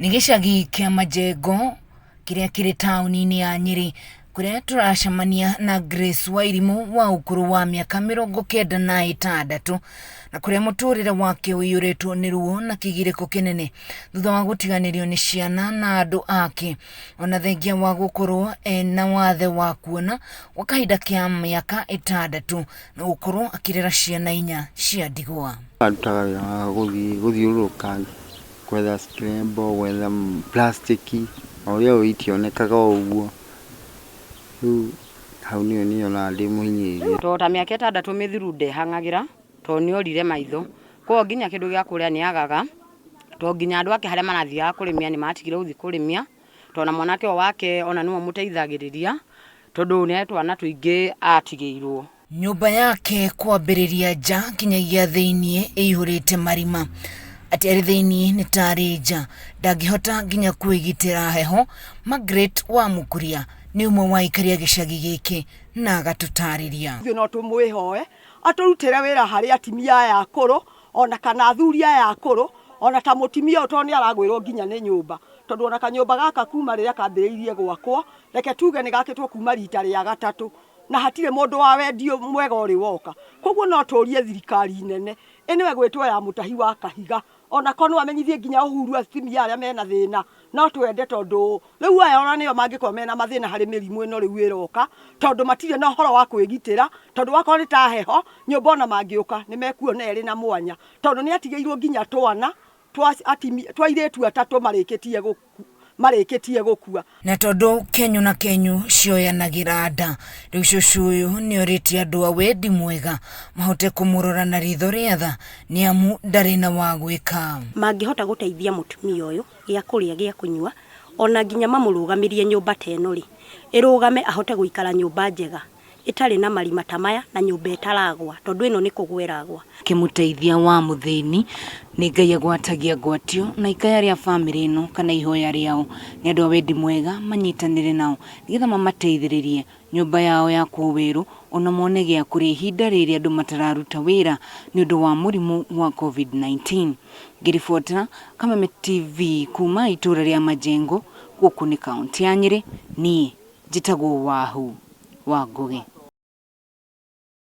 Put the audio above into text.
Nĩ gĩcagi kĩa Majengo kĩrĩa kĩrĩ taũni-inĩ ya Nyeri kũrĩa tũracemania na Grace Wairimu wa ũkũrũ wa mĩaka 96 na kũrĩa mũtũrĩre wake ũiyũrĩtwo nĩ ruo na kĩgirĩko kĩnene thutha wa gũtiganĩrio nĩ ciana na andũ ake ona thengia wa gũkorwo ena wathe wa kuona gwa kahinda kĩa mĩaka 6 na gũkorwo akĩrera ciana 4 cia ndigwa. Arutaga gũthiũrũrũka kwetha scramble, gwetha plastiki, ũrĩa ũitionekaga ũguo. Rĩu hau nĩyo nĩyonaga ndĩ mũhinyĩrĩrie. Tota mĩaka 6 mĩthiru ndehang'agĩra to nĩorire maitho. Kwa nginya kĩndũ gĩa kũrĩa nĩagaga. To nginya andũ ake harĩa marathiaga kũrĩmia nĩmatigire gũthiĩ kũrĩmia. To na mwanake wake ona nĩwe mũteithagĩrĩria. Tondũ nĩ twana tũingĩ atigĩirwo. Nyũmba yake kwambĩrĩria nja kinyagia thĩiniĩ ĩihũrĩte marima. Ati arĩ thĩiniĩ nĩ tarĩ nja ndangĩhota nginya kwĩgitĩra heho. Margaret wa Mũkuria nĩ ũmwe wa aikaria gĩcagi gĩkĩ na agatũtarĩria. Ithuĩ no tũmwĩhoe atũrutĩre wĩra harĩ atimia aya akũrũ ona kana athuri aya akũrũ ona ta mũtimia ũyũ tondũ nĩaragwĩrwo nginya nĩ nyũmba. Tondũ ona kanyũmba gaka kuma rĩrĩa kambĩrĩirie gwakwo reke tuge nĩ gakĩtwo kuma rita rĩa gatatũ na hatirĩ mũndũ wa wendio mwega ũrĩ woka. Koguo no tũrie thirikari nene ĩnĩwe gwĩtwo ya mũtahi wa Kahiga ona kono amenyithie nginya ũhuru atimia arĩa mena thĩna no twende tondũ rĩu aya ona nĩo mangĩkorwo mena mathĩna harĩ mĩrimũ ĩno rĩu ĩroka tondũ matirĩ na ũhoro wa kwĩgitĩra tondũ wakorwo nĩ ta heho nyũmba ona mangĩũka nĩ mekuona ĩrĩ na mwanya tondũ nĩ atigĩirwo nginya twana twa airĩtu atatũ marĩkĩtie gũkua. Na tondũ Kenyo na Kenyo cioyanagĩra nda rĩu cũcũ ũyũ nĩorĩtie andũ a wendi mwega mahote kũmũrora na ritho rĩa tha nĩamu ndarĩ na wa gwĩka. Mangĩhota gũteithia mũtumia ũyũ gĩa kũrĩa gĩa kũnyua ona nginya mamũrũgamĩrie nyũmba ta ĩno rĩ ĩrũgame ahote gũikara nyũmba njega itarĩ na marima ta maya na nyũmba ĩtaragwa tondũ ĩno nĩ kũgwa ĩragwa. Kĩmũteithia wa mũthĩni nĩ Ngai agwatagia ngwatio na ikaya rĩa bamĩrĩ ĩno kana ihoya rĩao nĩ andũ a wendi mwega manyitanĩre nao nĩgetha mamateithĩrĩrie nyũmba yao ya kũwĩrũ ona mone gĩa kũrĩa ihinda rĩrĩa andũ matararuta wĩra nĩ ũndũ wa mũrimũ wa COVID-19. Ngĩribotera Kameme TV kuma itũra rĩa Majengo gũkũ nĩ kaunti ya Nyeri niĩ njĩtagwo Wahu wa Ngũgĩ.